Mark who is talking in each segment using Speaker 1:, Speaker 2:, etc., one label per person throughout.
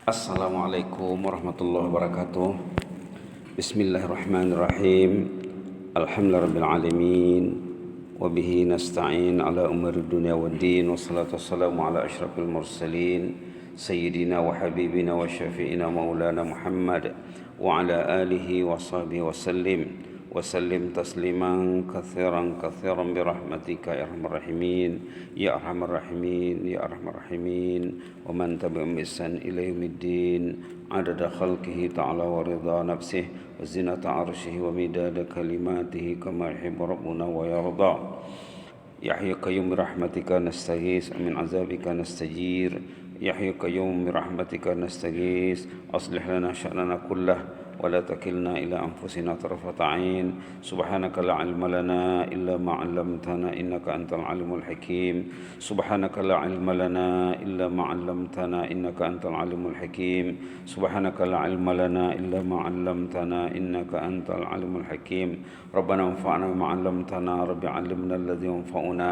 Speaker 1: Assalamualaikum warahmatullahi wabarakatuh. Bismillahirrahmanirrahim. Alhamdulillahirabbil alamin. Wa bihi nasta'in ala umuri dunya waddin. Wassalatu wassalamu ala asyrafil mursalin sayyidina wa habibina wa syafi'ina maulana Muhammad wa ala alihi wa sahbihi wasallim tasliman katsiran birahmatika ya arhamar rahimin ya arhamar rahimin ya arhamar rahimin wa man tabi'ahum bi ihsan ila yaumiddin adada khalqihi ta'ala wa ridha nafsihi wa zinata arsyihi wa midada kalimatihi kama yuhibbu rabbuna wa yarda ya hayyu qayyum bi rahmatika nastaghis min azabika nastajir ya hayyu qayyum bi rahmatika nastaghis aslih lana sya'nana kullahu ولا تكلنا إلى أنفسنا طرفة عين سبحانك لا علم لنا إلا ما علمتنا إنك أنت العليم الحكيم سبحانك لا علم لنا إلا ما علمتنا إنك أنت العليم الحكيم سبحانك لا علم لنا إلا ما علمتنا إنك أنت العليم الحكيم ربنا انفعنا بما علمتنا رب علمنا الذي ينفعنا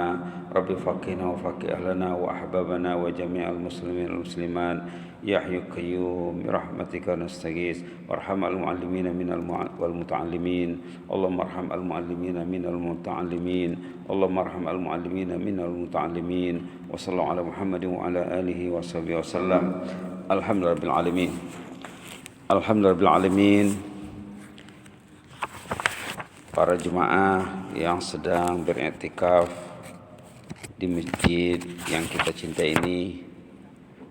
Speaker 1: رب فقهنا وفقه أهلنا وأحبابنا وجميع المسلمين والمسلمات يا حي قيوم برحمتك نستغيث وارحم المعلمين من والمتعلمين اللهم ارحم المعلمين من المتعلمين اللهم ارحم المعلمين من المتعلمين وصلى الله على محمد وعلى آله وصحبه وسلم الحمد لله رب العالمين الحمد لله رب العالمين. Para jemaah yang sedang beriktikaf di masjid yang kita cintai ini,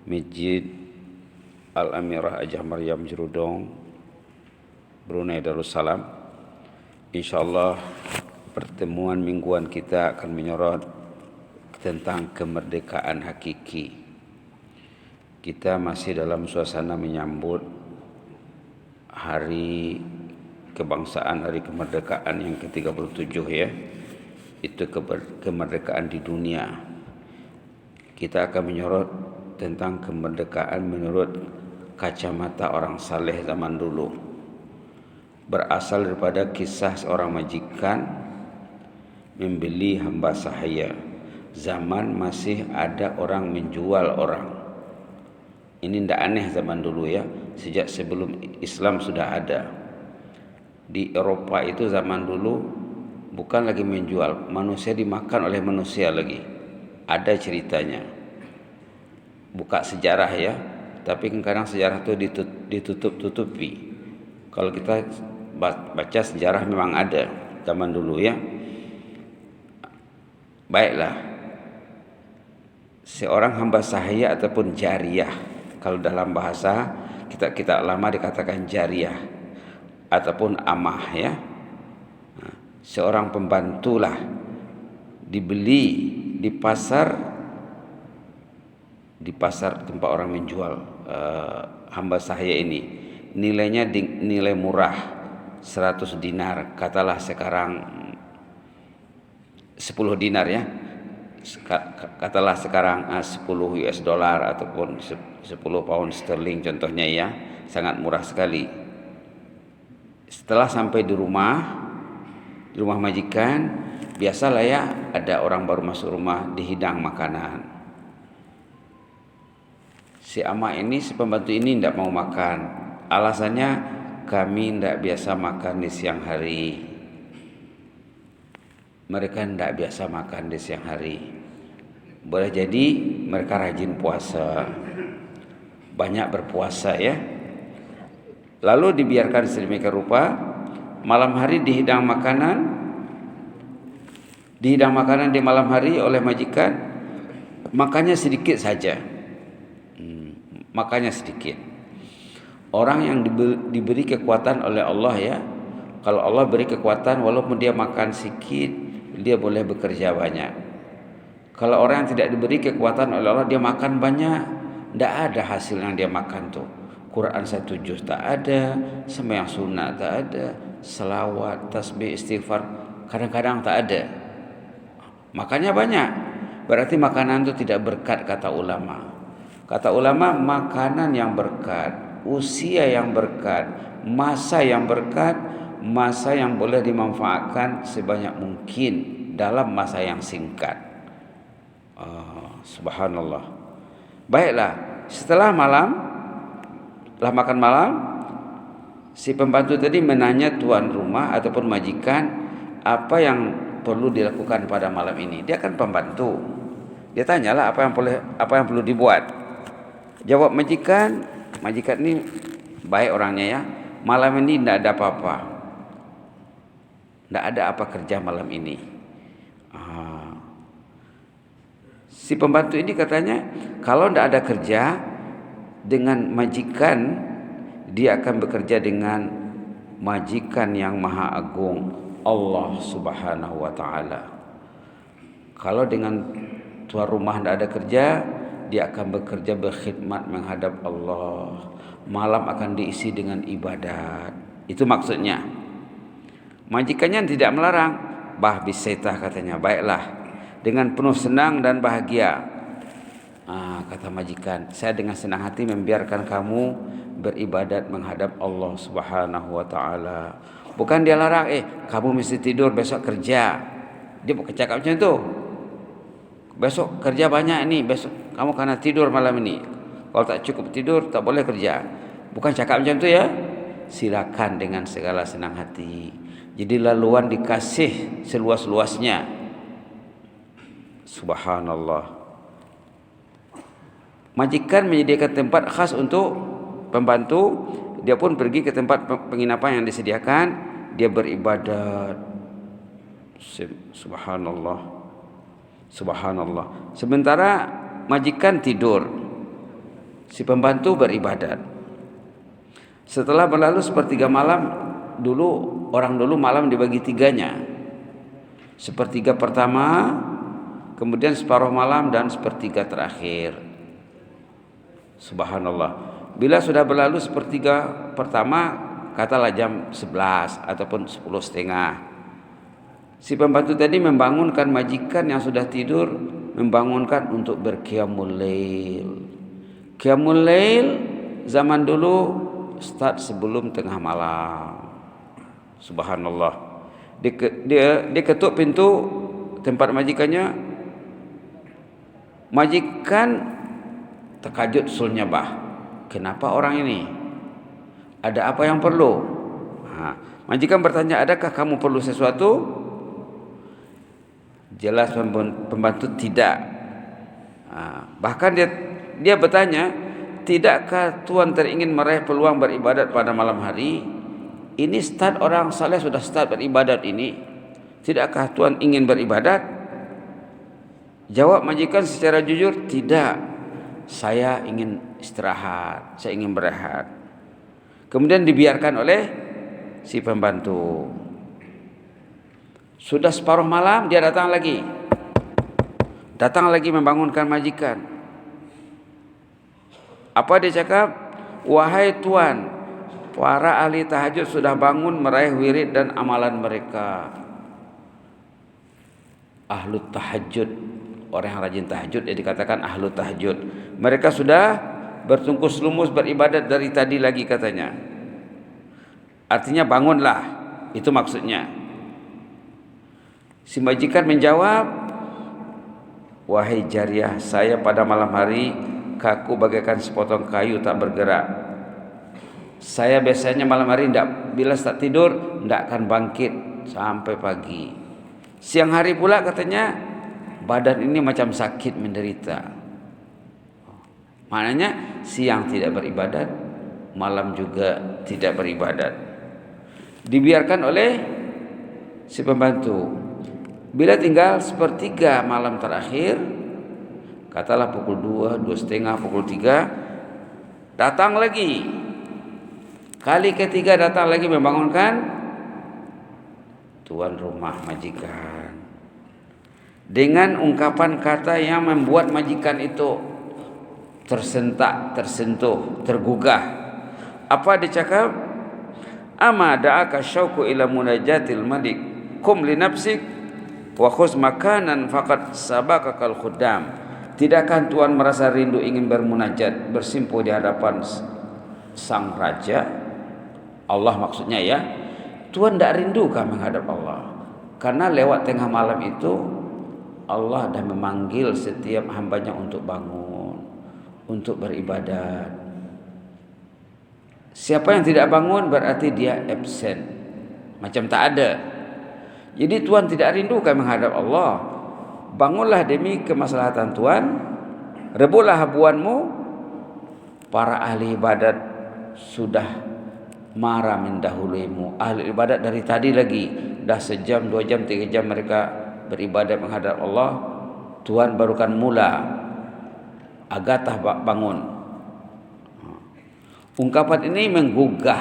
Speaker 1: Masjid Al-Amirah Hajah Maryam Jerudong, Brunei Darussalam. InsyaAllah pertemuan mingguan kita akan menyorot tentang kemerdekaan hakiki. Kita masih dalam suasana menyambut hari kebangsaan, hari kemerdekaan yang ke-37 ya. Itu kemerdekaan di dunia. Kita akan menyorot tentang kemerdekaan menurut kacamata orang saleh zaman dulu, berasal daripada kisah seorang majikan membeli hamba sahaya. Zaman masih ada orang menjual orang. Ini tidak aneh zaman dulu ya, sejak sebelum Islam sudah ada. Di Eropa itu zaman dulu bukan lagi menjual, manusia dimakan oleh manusia lagi. Ada ceritanya. Buka sejarah ya, tapi kadang sejarah itu ditutup-tutupi. Kalau kita baca sejarah memang ada zaman dulu ya. Baiklah, seorang hamba sahaya ataupun jariyah, kalau dalam bahasa kita lama dikatakan jariyah ataupun amah ya. Seorang pembantulah dibeli di pasar tempat orang menjual hamba sahaya ini. Nilainya nilai murah, 100 dinar, katalah sekarang 10 dinar ya. Katalah sekarang 10 US dollar ataupun 10 pound sterling contohnya ya. Sangat murah sekali. Setelah sampai di rumah majikan, biasalah ya, ada orang baru masuk rumah dihidang makanan. Si ama ini, si pembantu ini tidak mau makan. Alasannya, kami tidak biasa makan di siang hari. Mereka tidak biasa makan di siang hari. Boleh jadi mereka rajin puasa, banyak berpuasa ya. Lalu dibiarkan sedemikian rupa, malam hari dihidang makanan di malam hari oleh majikan, makannya sedikit saja. Makannya sedikit. Orang yang diberi kekuatan oleh Allah ya, kalau Allah beri kekuatan walaupun dia makan sedikit, dia boleh bekerja banyak. Kalau orang yang tidak diberi kekuatan oleh Allah, dia makan banyak, tidak ada hasil yang dia makan tuh. Quran 1 juz tak ada, sembahyang sunat tak ada, selawat, tasbih, istighfar kadang-kadang tak ada. Makannya banyak, berarti makanan itu tidak berkat, kata ulama. Kata ulama, makanan yang berkat, usia yang berkat, masa yang berkat, masa yang boleh dimanfaatkan sebanyak mungkin dalam masa yang singkat. Subhanallah. Baiklah, setelah malam Setelah makan malam, si pembantu tadi menanya tuan rumah ataupun majikan apa yang perlu dilakukan pada malam ini. Dia kan pembantu. Dia tanyalah apa yang perlu dibuat. Jawab majikan ini baik orangnya ya. Malam ini tidak ada apa-apa. Tidak ada apa kerja malam ini. Si pembantu ini katanya kalau tidak ada kerja dengan majikan, dia akan bekerja dengan majikan yang maha agung, Allah Subhanahu wa ta'ala. Kalau dengan tuan rumah tidak ada kerja, dia akan bekerja berkhidmat menghadap Allah. Malam akan diisi dengan ibadat. Itu maksudnya. Majikannya tidak melarang. Bah bisaitah katanya, baiklah, dengan penuh senang dan bahagia. Kata majikan, saya dengan senang hati membiarkan kamu beribadat menghadap Allah Subhanahu wa ta'ala. Bukan dia larang, kamu mesti tidur, besok kerja. Dia bukan cakap macam itu. Besok kerja banyak ini, besok kamu karena tidur malam ini. Kalau tak cukup tidur, tak boleh kerja. Bukan cakap macam itu ya. Silakan dengan segala senang hati. Jadi laluan dikasih seluas-luasnya. Subhanallah. Majikan menyediakan tempat khas untuk pembantu. Dia pun pergi ke tempat penginapan yang disediakan. Dia beribadat. Subhanallah. Subhanallah. Sementara majikan tidur, si pembantu beribadat. Setelah berlalu sepertiga malam, orang dulu malam dibagi tiganya. Sepertiga pertama, kemudian separuh malam, dan sepertiga terakhir. Subhanallah. Bila sudah berlalu sepertiga pertama, katalah jam 11 ataupun 10:30, si pembantu tadi membangunkan majikan yang sudah tidur, membangunkan untuk berqiyamul lail. Qiyamul lail zaman dulu start sebelum tengah malam. Subhanallah. Dia ketuk pintu tempat majikannya. Majikan terkajut sulnya, bah, kenapa orang ini? Ada apa yang perlu? Majikan bertanya, adakah kamu perlu sesuatu? Jelas pembantu tidak. Bahkan dia bertanya, tidakkah tuan teringin meraih peluang beribadat pada malam hari? Ini start orang saleh sudah start beribadat ini. Tidakkah tuan ingin beribadat? Jawab majikan secara jujur, tidak. Saya ingin istirahat, saya ingin berehat. Kemudian dibiarkan oleh si pembantu. Sudah separuh malam dia datang lagi membangunkan majikan. Apa dia cakap? Wahai tuan, para ahli tahajud sudah bangun meraih wirid dan amalan mereka. Ahlu tahajud, orang yang rajin tahajud, dia dikatakan ahlu tahajud. Mereka sudah bertungkus lumus beribadat dari tadi lagi katanya. Artinya bangunlah, itu maksudnya. Si majikan menjawab, wahai jariah, saya pada malam hari kaku bagaikan sepotong kayu tak bergerak. Saya biasanya malam hari bila tak tidur tidak akan bangkit sampai pagi. Siang hari pula katanya badan ini macam sakit menderita. Maknanya siang tidak beribadat, malam juga tidak beribadat. Dibiarkan oleh si pembantu. Bila tinggal sepertiga malam terakhir, katalah pukul 2, 2:30, pukul 3, datang lagi. Kali ketiga datang lagi membangunkan tuan rumah majikan. Dengan ungkapan kata yang membuat majikan itu tersentak, tersentuh, tergugah. Apa dia cakap? Ama da'aka syauqu ila munajatil malik kum li nafsik wa khuz makanan faqad sabaqakal khuddam. Tidakkah tuan merasa rindu ingin bermunajat, bersimpuh di hadapan sang raja? Allah maksudnya ya. Tuan tidak rindukah menghadap Allah? Karena lewat tengah malam itu Allah dah memanggil setiap hambanya untuk bangun, untuk beribadat. Siapa yang tidak bangun berarti dia absen, macam tak ada. Jadi Tuhan tidak rindukan menghadap Allah. Bangunlah demi kemaslahatan Tuhan, rebuhlah habuanmu. Para ahli ibadat sudah marah mendahuluimu. Ahli ibadat dari tadi lagi, dah sejam, 2 jam, 3 jam mereka beribadat menghadap Allah. Tuhan barukan mula, agatah bangun. Ungkapan ini menggugah,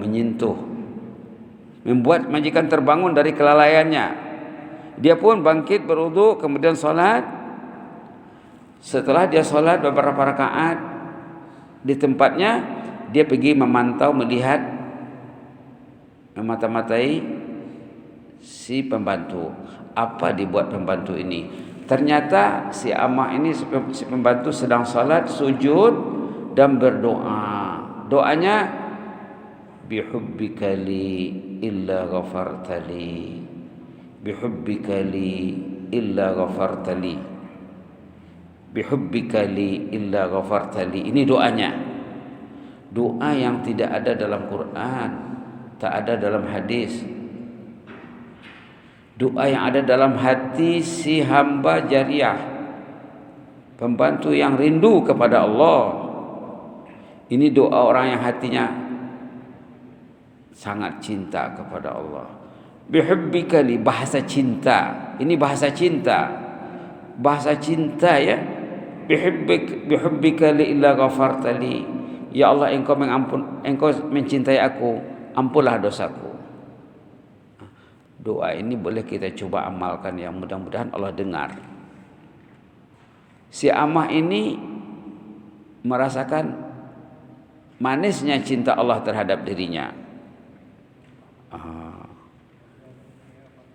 Speaker 1: menyentuh, membuat majikan terbangun dari kelalaiannya. Dia pun bangkit berwudu, kemudian solat. Setelah dia solat beberapa rakaat di tempatnya, dia pergi memantau, melihat, memata-matai si pembantu. Apa dibuat pembantu ini? Ternyata si amah ini, si pembantu sedang salat, sujud dan berdoa. Doanya, bihubbika li illa ghafartali, bihubbika li illa ghafartali, bihubbika li illa ghafartali. Ini doanya. Doa yang tidak ada dalam Quran, tak ada dalam hadis. Doa yang ada dalam hati si hamba jariah, pembantu yang rindu kepada Allah. Ini doa orang yang hatinya sangat cinta kepada Allah. Bihubbika li, bahasa cinta. Ini bahasa cinta. Bahasa cinta ya. Bihubbika li illa ghafartali. Ya Allah, engkau mencintai aku, ampunlah dosaku. Doa ini boleh kita coba amalkan ya, mudah-mudahan Allah dengar. Si amah ini merasakan manisnya cinta Allah terhadap dirinya.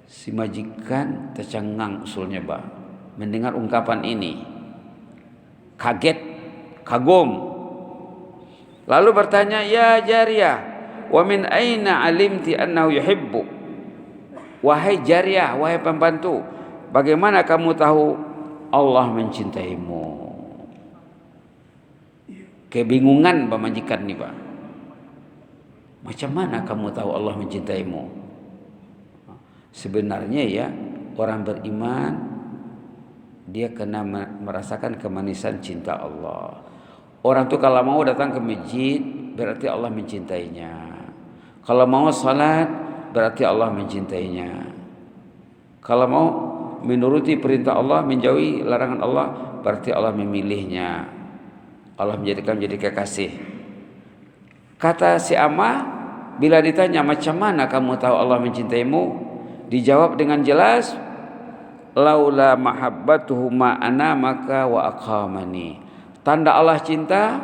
Speaker 1: Si majikan tercengang usulnya mendengar ungkapan ini, kaget, kagum, lalu bertanya, ya jariyah, wa min aina alimti annahu yuhibbu? Wahai jariah, wahai pembantu, bagaimana kamu tahu Allah mencintaimu? Kebingungan majikan nih Pak. Macam mana kamu tahu Allah mencintaimu? Sebenarnya ya, orang beriman dia kena merasakan kemanisan cinta Allah. Orang tuh kalau mau datang ke masjid berarti Allah mencintainya. Kalau mau salat berarti Allah mencintainya. Kalau mau menuruti perintah Allah, menjauhi larangan Allah, berarti Allah memilihnya. Allah menjadikan menjadi kekasih. Kata si amah, bila ditanya macam mana kamu tahu Allah mencintaimu, dijawab dengan jelas, laula mahabbatuhu ma'ana maka wa aqamani. Tanda Allah cinta,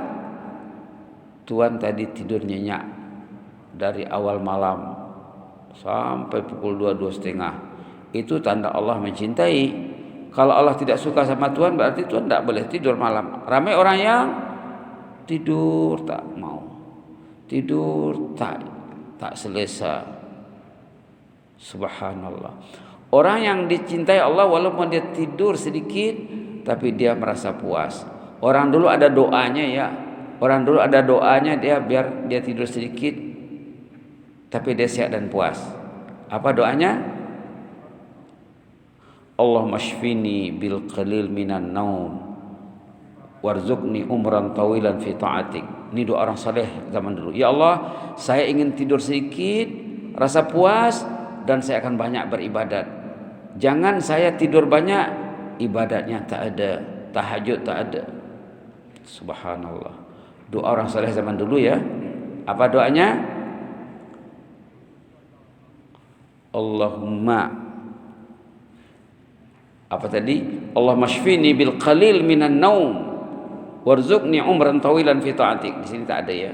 Speaker 1: Tuhan tadi tidur nyenyak dari awal malam sampai pukul 2:30. Itu tanda Allah mencintai. Kalau Allah tidak suka sama Tuhan, berarti Tuhan tidak boleh tidur malam. Ramai orang yang tidur tak mau, tidur tak selesa. Subhanallah. Orang yang dicintai Allah walaupun dia tidur sedikit, tapi dia merasa puas. Orang dulu ada doanya ya. Orang dulu ada doanya, dia biar dia tidur sedikit tapi dia sehat dan puas. Apa doanya? Allahumma shfini bil qalil minan naum warzuqni umran tawilan fi ta'atik. Ini doa orang saleh zaman dulu. Ya Allah, saya ingin tidur sedikit, rasa puas, dan saya akan banyak beribadat. Jangan saya tidur banyak, ibadatnya tak ada, tahajud tak ada. Subhanallah. Doa orang saleh zaman dulu ya. Apa doanya? Allahumma, apa tadi? Allahumma shfini bil qalil minan naum warzuqni umran tawilan fi ta'atik. Di sini tak ada ya.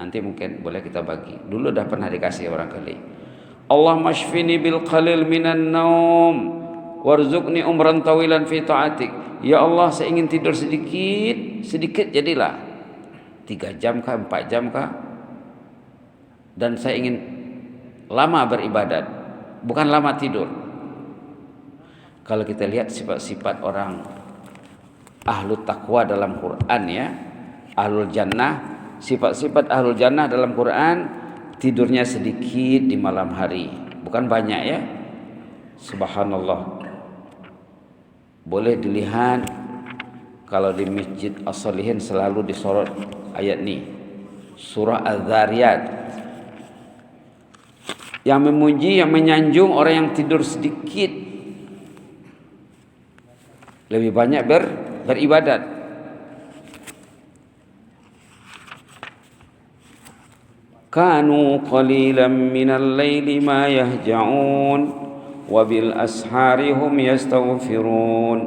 Speaker 1: Nanti mungkin boleh kita bagi. Dulu dah pernah dikasih orang kali. Allahumma shfini bil qalil minan naum warzuqni umran tawilan fi ta'atik. Ya Allah, saya ingin tidur sedikit jadilah 3 jam kah, 4 jam kah, dan saya ingin lama beribadat, bukan lama tidur. Kalau kita lihat sifat-sifat orang ahlu taqwa dalam Quran ya, Ahlul jannah, sifat-sifat ahlul jannah dalam Quran, tidurnya sedikit di malam hari, bukan banyak ya. Subhanallah. Boleh dilihat kalau di Masjid As-Solihin selalu disorot ayat ini, surah Az-Zariyat, yang memuji, yang menyanjung orang yang tidur sedikit lebih banyak beribadat. Kanu qalilan minal laili ma yahja'un wa bil ashari hum yastaghfirun.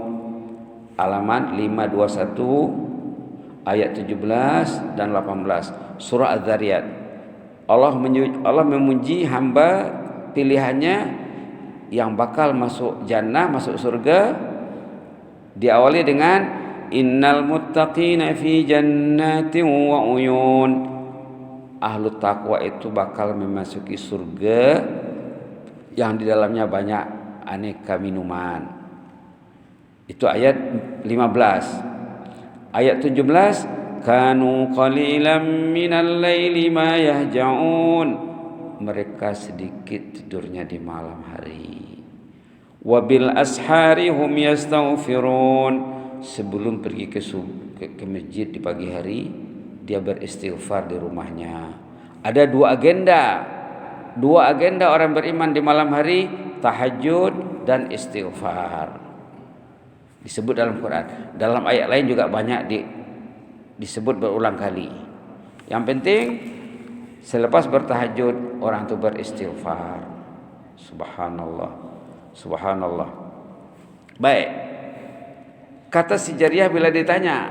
Speaker 1: Halaman 521 ayat 17 dan 18 surah Az-Zariyat. Allah memuji hamba pilihannya yang bakal masuk jannah, masuk surga, diawali dengan innal muttaqina fi jannatin wa uyun. Ahlu taqwa itu bakal memasuki surga yang di dalamnya banyak aneka minuman. Itu ayat 15. Ayat 17, kanu qalilan minal laili ma yahja'un. Mereka sedikit tidurnya di malam hari. Wabil ashari hum yastaghfirun. Sebelum pergi ke masjid di pagi hari, dia beristighfar di rumahnya. Ada dua agenda orang beriman di malam hari, tahajud dan istighfar. Disebut dalam Quran. Dalam ayat lain juga banyak disebut berulang kali. Yang penting selepas bertahajud orang itu beristighfar. Subhanallah. Subhanallah. Baik. Kata si Jariyah bila ditanya,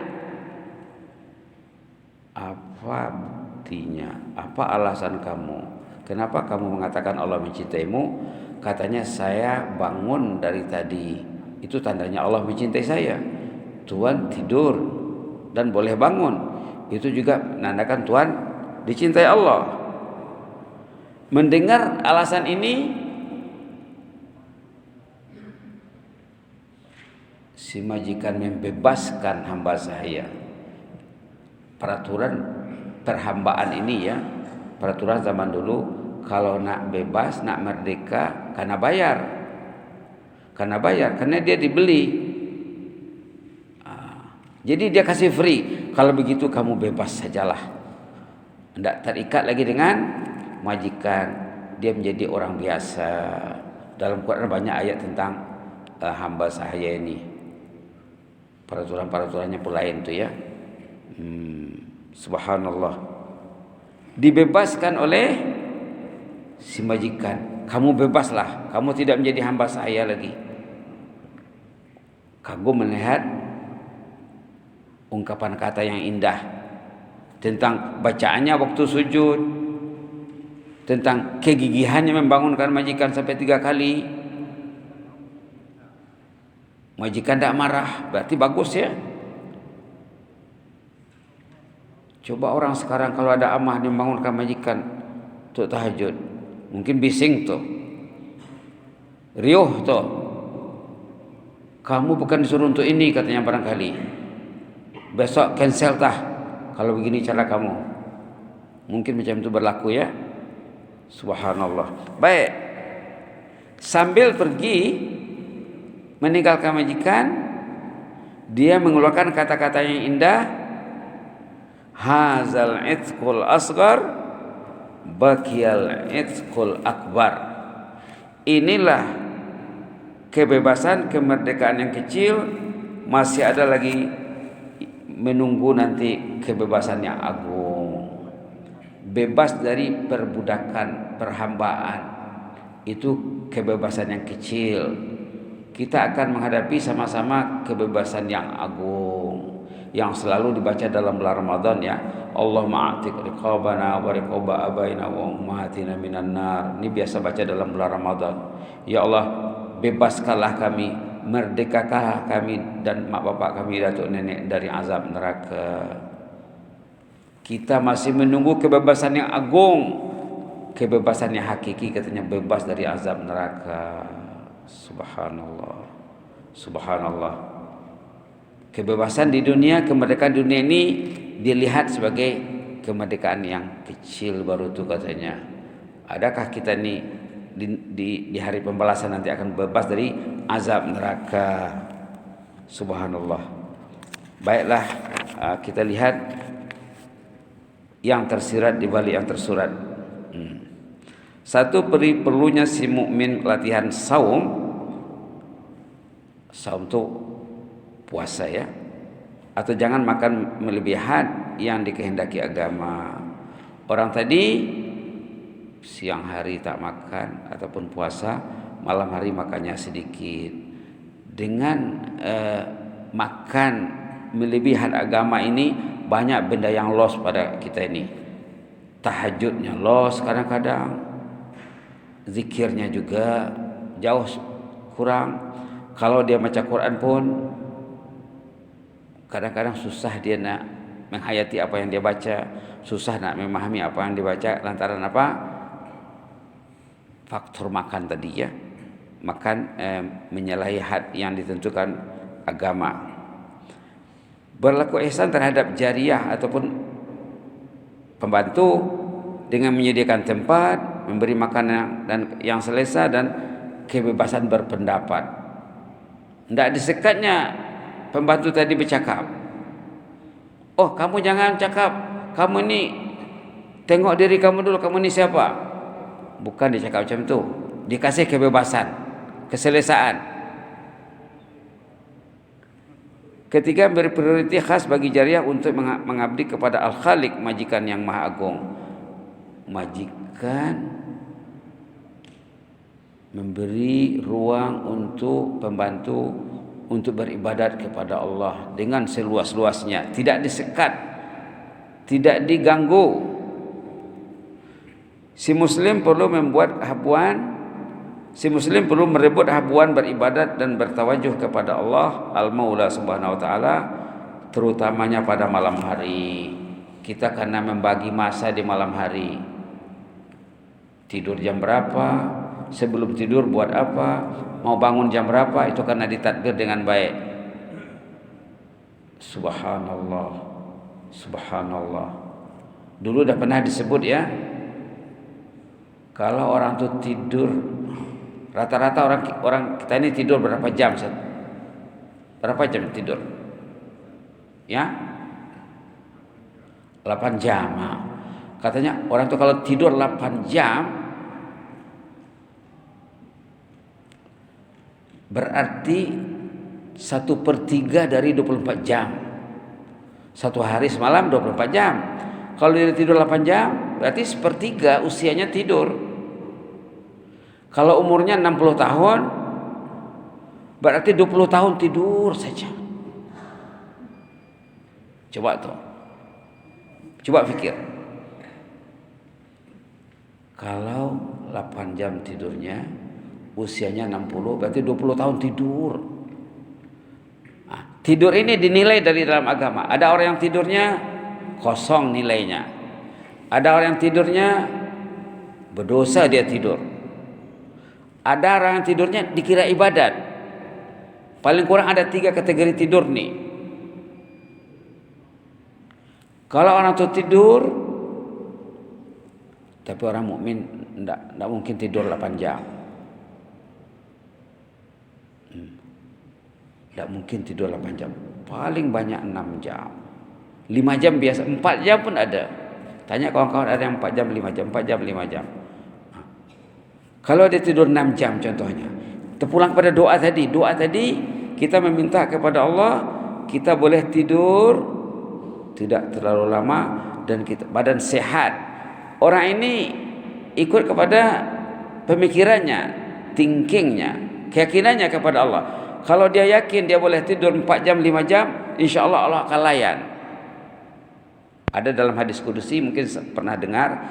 Speaker 1: apa buktinya? Apa alasan kamu? Kenapa kamu mengatakan Allah mencintaimu? Katanya, saya bangun dari tadi. Itu tandanya Allah mencintai saya. Tuhan tidur dan boleh bangun. Itu juga menandakan Tuhan dicintai Allah. Mendengar alasan ini, si majikan membebaskan hamba saya. Peraturan perhambaan ini ya, peraturan zaman dulu, kalau nak bebas, nak merdeka, karena bayar, karena dia dibeli. Jadi dia kasih free. Kalau begitu kamu bebas sajalah, tidak terikat lagi dengan majikan. Dia menjadi orang biasa. Dalam Quran banyak ayat tentang hamba saya ini. Peraturan-peraturannya pun lain tu ya. Subhanallah. Dibebaskan oleh si majikan. Kamu bebaslah, kamu tidak menjadi hamba saya lagi. Kagum melihat ungkapan kata yang indah tentang bacaannya waktu sujud, tentang kegigihannya membangunkan majikan sampai 3 kali. Majikan tidak marah, berarti bagus ya. Coba orang sekarang kalau ada amah dia membangunkan majikan untuk tahajud, mungkin bising tuh, riuh tuh. Kamu bukan disuruh untuk ini katanya barangkali. Besok cancel tah kalau begini cara kamu. Mungkin macam itu berlaku ya. Subhanallah. Baik. Sambil pergi meninggalkan majikan, dia mengeluarkan kata-kata yang indah. Hazal itqul asghar bakiyal itqul akbar. Inilah kebebasan, kemerdekaan yang kecil, masih ada lagi menunggu nanti kebebasan yang agung. Bebas dari perbudakan, perhambaan, itu kebebasan yang kecil. Kita akan menghadapi sama-sama kebebasan yang agung, yang selalu dibaca dalam bulan Ramadan ya. Allahumma a'tiq riqabana wa riqaba abaina wa ummatina minan nar. Ini biasa baca dalam bulan Ramadan. Ya Allah, bebaskanlah kami, merdekakanlah kami dan mak bapak kami, datuk nenek dari azab neraka. Kita masih menunggu kebebasan yang agung, kebebasan yang hakiki, katanya bebas dari azab neraka. Subhanallah. Subhanallah. Kebebasan di dunia, kemerdekaan dunia ini dilihat sebagai kemerdekaan yang kecil baru itu katanya. Adakah kita ini di hari pembalasan nanti akan bebas dari azab neraka? Subhanallah. Baiklah, kita lihat yang tersirat di balik yang tersurat. Satu, perlunya si mukmin latihan saum. Saum itu puasa ya, atau jangan makan melebihi had yang dikehendaki agama. Orang tadi siang hari tak makan ataupun puasa, malam hari makannya sedikit. Dengan makan melebihi had agama ini, banyak benda yang loss pada kita ini. Tahajudnya loss kadang-kadang, zikirnya juga jauh kurang. Kalau dia baca Quran pun kadang-kadang susah dia nak menghayati apa yang dia baca, susah nak memahami apa yang dibaca lantaran apa? Faktor makan tadi ya. Makan menyalahi had yang ditentukan agama. Berlaku ihsan terhadap jariyah ataupun pembantu dengan menyediakan tempat, memberi makanan dan yang selesa, dan kebebasan berpendapat. Tidak disekatnya pembantu tadi bercakap. Oh, kamu jangan cakap. Kamu ni tengok diri kamu dulu. Kamu ni siapa? Bukan dicakap macam tu. Dikasih kebebasan, keselesaan. Ketiga, beri prioritas khas bagi jariah untuk mengabdi kepada Al-Khaliq, majikan yang Maha Agung. Majikan memberi ruang untuk pembantu untuk beribadat kepada Allah dengan seluas-luasnya, tidak disekat, tidak diganggu. Si muslim perlu merebut habuan beribadat dan bertawajuh kepada Allah Al-Maula Subhanahu wa taala, terutamanya pada malam hari. Kita karena membagi masa di malam hari. Tidur jam berapa? Sebelum tidur buat apa? Mau bangun jam berapa? Itu karena ditadbir dengan baik. Subhanallah, subhanallah. Dulu dah pernah disebut ya, kalau orang tu tidur, rata-rata orang kita ini tidur berapa jam? Berapa jam tidur? Ya, 8 jam. Katanya orang tu kalau tidur 8 jam berarti 1/3 dari 24 jam. Satu hari semalam 24 jam. Kalau dia tidur 8 jam, berarti 1/3 usianya tidur. Kalau umurnya 60 tahun, berarti 20 tahun tidur saja. Coba tuh. Coba fikir. Kalau 8 jam tidurnya, usianya 60, berarti 20 tahun tidur. Tidur ini dinilai dari dalam agama. Ada orang yang tidurnya kosong nilainya. Ada orang yang tidurnya berdosa dia tidur. Ada orang yang tidurnya dikira ibadat. Paling kurang ada 3 kategori tidur nih. Kalau orang itu tidur, tapi orang mukmin tidak mungkin tidur 8 jam. Tidak mungkin tidur 8 jam. Paling banyak 6 jam. 5 jam biasa. 4 jam pun ada. Tanya kawan-kawan ada yang 4 jam, 5 jam. 4 jam, 5 jam. Kalau dia tidur 6 jam contohnya. Terpulang pada doa tadi. Doa tadi kita meminta kepada Allah, kita boleh tidur tidak terlalu lama dan kita badan sehat. Orang ini ikut kepada pemikirannya, thinkingnya, keyakinannya kepada Allah. Kalau dia yakin dia boleh tidur 4 jam, 5 jam, insya-Allah Allah akan layan. Ada dalam hadis kudusi, mungkin pernah dengar,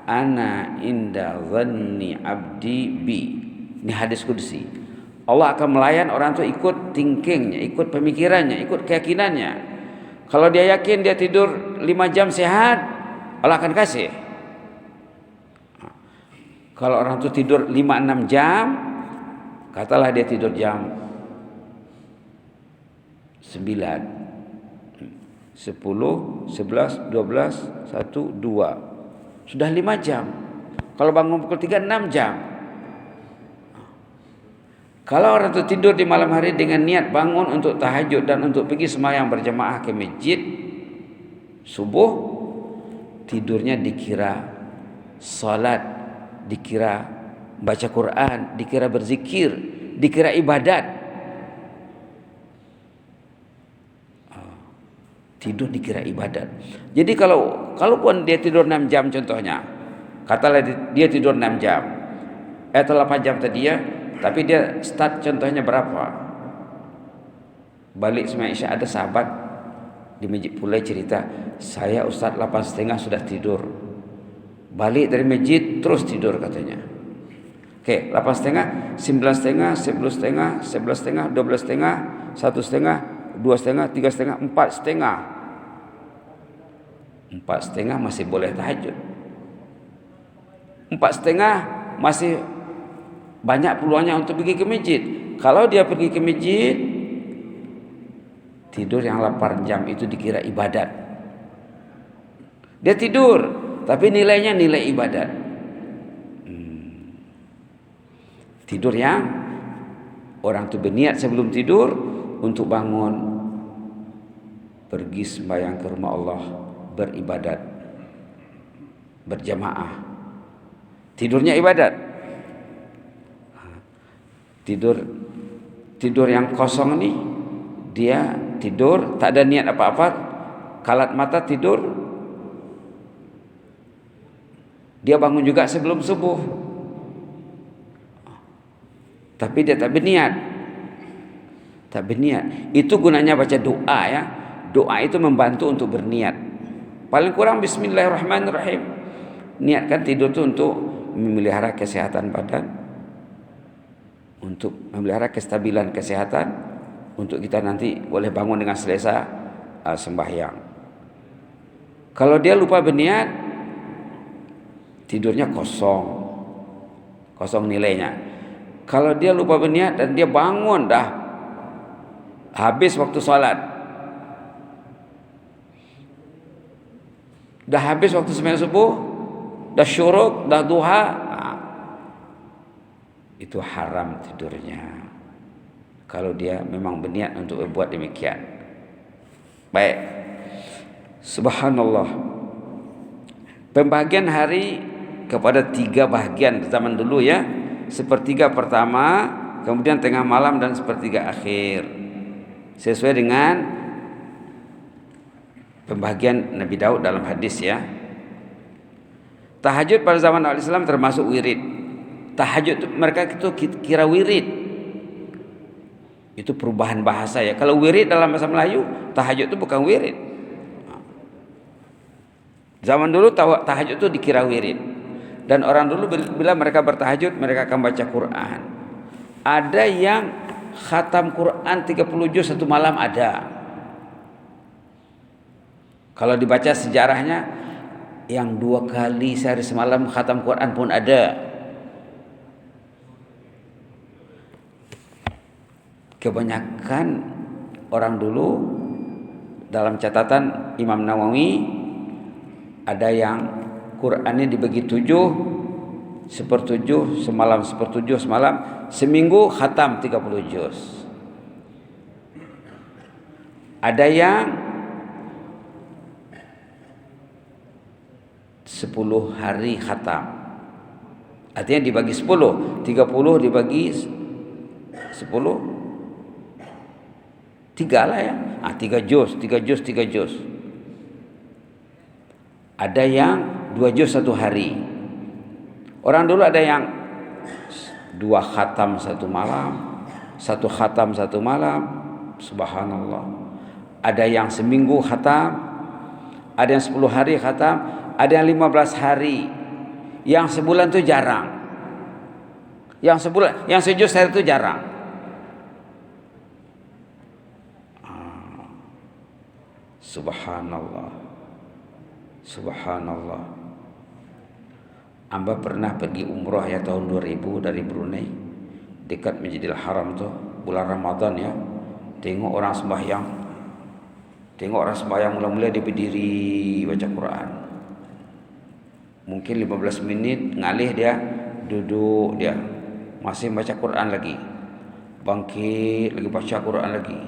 Speaker 1: ana inda dhanni abdi bi. Ini hadis kudusi. Allah akan melayan orang itu ikut thinkingnya, ikut pemikirannya, ikut keyakinannya. Kalau dia yakin dia tidur 5 jam sehat, Allah akan kasih. Kalau orang itu tidur 5-6 jam, katalah dia tidur jam 9, 10, 11, 12, 1, 2. Sudah 5 jam. Kalau bangun pukul 3, 6 jam. Kalau orang itu tidur di malam hari dengan niat bangun untuk tahajud dan untuk pergi sembahyang berjamaah ke masjid subuh, tidurnya dikira salat, dikira baca Quran, dikira berzikir, dikira ibadat. Tidur dikira ibadat. Jadi kalaupun dia tidur 6 jam contohnya, katalah dia tidur 6 jam atau 8 jam tadi ya, tapi dia start contohnya berapa? Balik sembahyang Isya, ada sahabat di masjid Pulai cerita, saya Ustaz 8.30 sudah tidur. Balik dari masjid terus tidur katanya. Oke, 8.30, 9.30, 10.30, 11.30, 12.30, 1.30, 2.30, 3.30, 4.30. 4.30 masih boleh tahajud. 4.30 masih banyak peluangnya untuk pergi ke masjid. Kalau dia pergi ke masjid, tidur yang 8 jam itu dikira ibadat. Dia tidur, tapi nilainya nilai ibadat. Tidur yang orang itu berniat sebelum tidur untuk bangun, pergi sembahyang ke rumah Allah, beribadat, berjamaah. Tidurnya ibadat. Tidur yang kosong nih, dia tidur tak ada niat apa-apa, kalat mata tidur. Dia bangun juga sebelum subuh, tapi dia tak berniat. Itu gunanya baca doa ya. Doa itu membantu untuk berniat. Paling kurang bismillahirrahmanirrahim. Niatkan tidur itu untuk memelihara kesehatan badan, untuk memelihara kestabilan kesehatan, untuk kita nanti boleh bangun dengan selesa sembahyang. Kalau dia lupa berniat, tidurnya kosong nilainya. Kalau dia lupa berniat dan dia bangun dah habis waktu salat, dah habis waktu sembahyang subuh, dah syuruk, dah duha, itu haram tidurnya. Kalau dia memang berniat untuk berbuat demikian. Baik. Subhanallah. Pembagian hari kepada 3 bahagian zaman dulu ya. Sepertiga pertama, kemudian tengah malam dan sepertiga akhir. Sesuai dengan pembagian Nabi Daud dalam hadis ya. Tahajud pada zaman Al-Islam termasuk wirid. Tahajud mereka itu kira wirid. Itu perubahan bahasa ya. Kalau wirid dalam bahasa Melayu, tahajud itu bukan wirid. Zaman dulu tahajud itu dikira wirid. Dan orang dulu bila mereka bertahajud, mereka akan baca Quran. Ada yang khatam Quran 30 juz satu malam ada. Kalau dibaca sejarahnya, yang 2 kali sehari semalam khatam Quran pun ada. Kebanyakan orang dulu dalam catatan Imam Nawawi, ada yang Qurannya dibagi 7, 1/7 semalam, 1/7 semalam, seminggu khatam 30 juz. Ada yang 10 hari khatam. Artinya dibagi 10, 30 dibagi 10, 3 lah ya. 3 juz. Ada yang 2 juz 1 hari. Orang dulu ada yang 2 khatam 1 malam, 1 khatam 1 malam. Subhanallah. Ada yang seminggu khatam, ada yang 10 hari khatam, ada yang 15 hari. Yang sebulan itu jarang. Yang sejuz hari itu jarang. Subhanallah. Amba pernah pergi umrah ya tahun 2000 dari Brunei, dekat Masjidil Haram tuh, bulan Ramadan ya. Tengok orang sembahyang Tengok orang sembahyang mula-mula dia berdiri baca Quran. Mungkin 15 minit ngalih dia duduk dia. Masih baca Quran lagi. Bangkit lagi baca Quran lagi.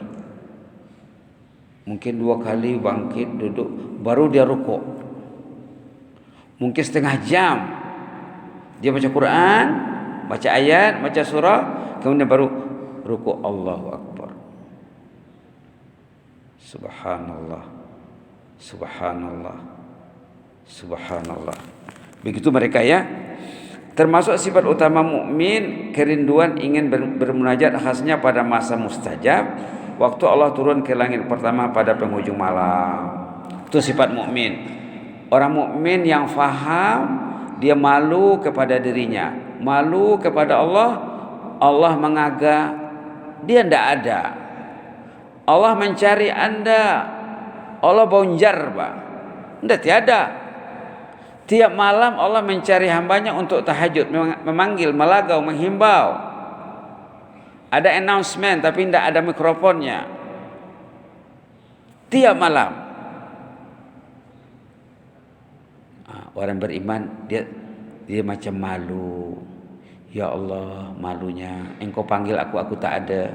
Speaker 1: Mungkin 2 kali bangkit duduk baru dia rukuk. Mungkin setengah jam dia baca Quran, baca ayat, baca surah, kemudian baru rukuk. Allahu Akbar. Subhanallah. Subhanallah. Subhanallah. Begitu mereka ya. Termasuk sifat utama mukmin, kerinduan ingin bermunajat khasnya pada masa mustajab, waktu Allah turun ke langit pertama pada penghujung malam. Itu sifat mukmin. Orang mukmin yang faham, dia malu kepada dirinya, malu kepada Allah. Allah mengagak, dia tidak ada. Allah mencari anda, Allah bonjar, Pak. Tidak tiada. Tiap malam Allah mencari hambanya untuk tahajud, memanggil, melagau, menghimbau. Ada announcement tapi tidak ada mikrofonnya. Tiap malam. Orang beriman dia macam malu. Ya Allah, malunya. Engkau panggil aku tak ada.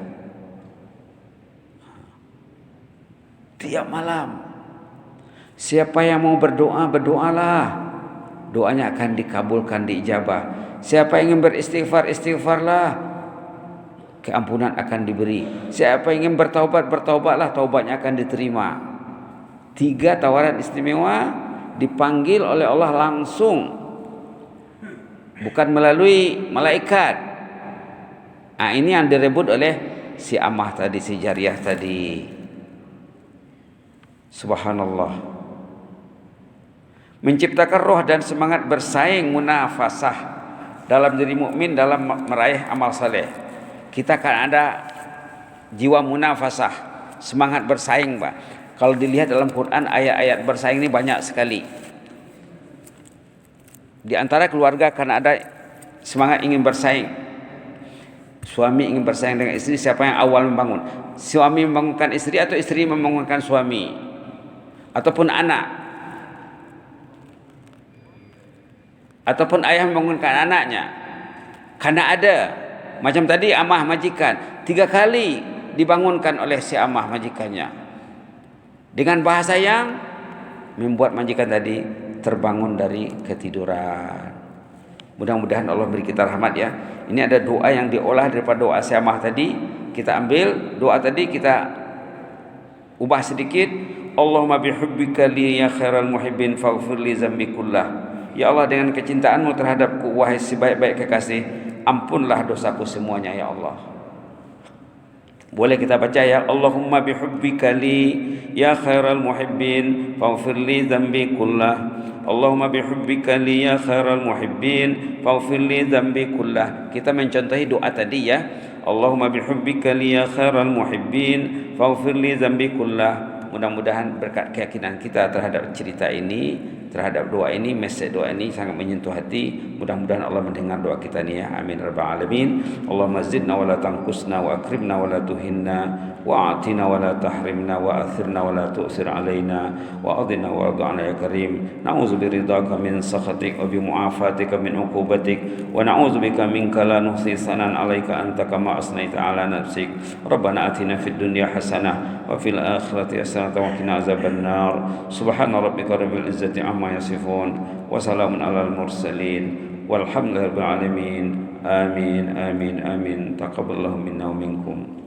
Speaker 1: Tiap malam. Siapa yang mau berdoa, berdoalah. Doanya akan dikabulkan, diijabah. Siapa yang ingin beristighfar, istighfarlah. Keampunan akan diberi. Siapa yang ingin bertaubat, bertaubatlah. Taubatnya akan diterima. 3 tawaran istimewa dipanggil oleh Allah langsung. Bukan melalui malaikat. Ini yang direbut oleh si Amah tadi, si Jariyah tadi. Subhanallah. Menciptakan roh dan semangat bersaing, munafasah dalam diri mukmin dalam meraih amal saleh. Kita akan ada jiwa munafasah, semangat bersaing, Pak. Kalau dilihat dalam Quran, ayat-ayat bersaing ini banyak sekali. Di antara keluarga akan ada semangat ingin bersaing. Suami ingin bersaing dengan istri, siapa yang awal membangun? Suami membangunkan istri atau istri membangunkan suami? Ataupun anak? Ataupun ayah membangunkan anaknya? Karena ada. Macam tadi amah majikan. 3 kali dibangunkan oleh si amah majikannya. Dengan bahasa yang membuat majikan tadi terbangun dari ketiduran. Mudah-mudahan Allah beri kita rahmat ya. Ini ada doa yang diolah daripada doa si amah tadi. Kita ambil doa tadi, kita ubah sedikit. Allahumma bihubbika li ya khairal muhibbin faghfir li zambi kullah. Ya Allah, dengan kecintaanmu terhadapku, wahai sebaik-baik kekasih, ampunlah dosaku semuanya ya Allah. Boleh kita baca ya, Allahumma bihubbika li ya khairal muhibbin faghfir li dzambi kullah. Allahumma bihubbika li ya khairal muhibbin faghfir li dzambi kullah. Kita mencontohi doa tadi ya. Allahumma bihubbika li ya khairal muhibbin faghfir li dzambi kullah. Mudah-mudahan berkat keyakinan kita terhadap cerita ini, terhadap doa ini, mesej doa ini sangat menyentuh hati. Mudah-mudahan Allah mendengar doa kita ni ya. Amin rabbal alamin. Allahumma zidna wa la tanqusna wa akrimna wa la tuhinna wa atina wa la tahrimna wa athirna wa la tu'sir alaina wa adina wa adana ya karim. Na'udzu biridhaka min sakhatik wa bi mu'afatika min uqubatik wa na'udzu bika minka la nuhsi sanan 'alaika anta kama asnaita 'ala nafsik. Rabbana atina fid dunya hasanah wa fil akhirati hasanah wa qina azabannar. Subhana rabbika rabbil izzati amma yasifun wa salamun alal mursalin walhamdulillahi rabbil alamin. Amin amin amin. Taqabbalallahu minna wa minkum.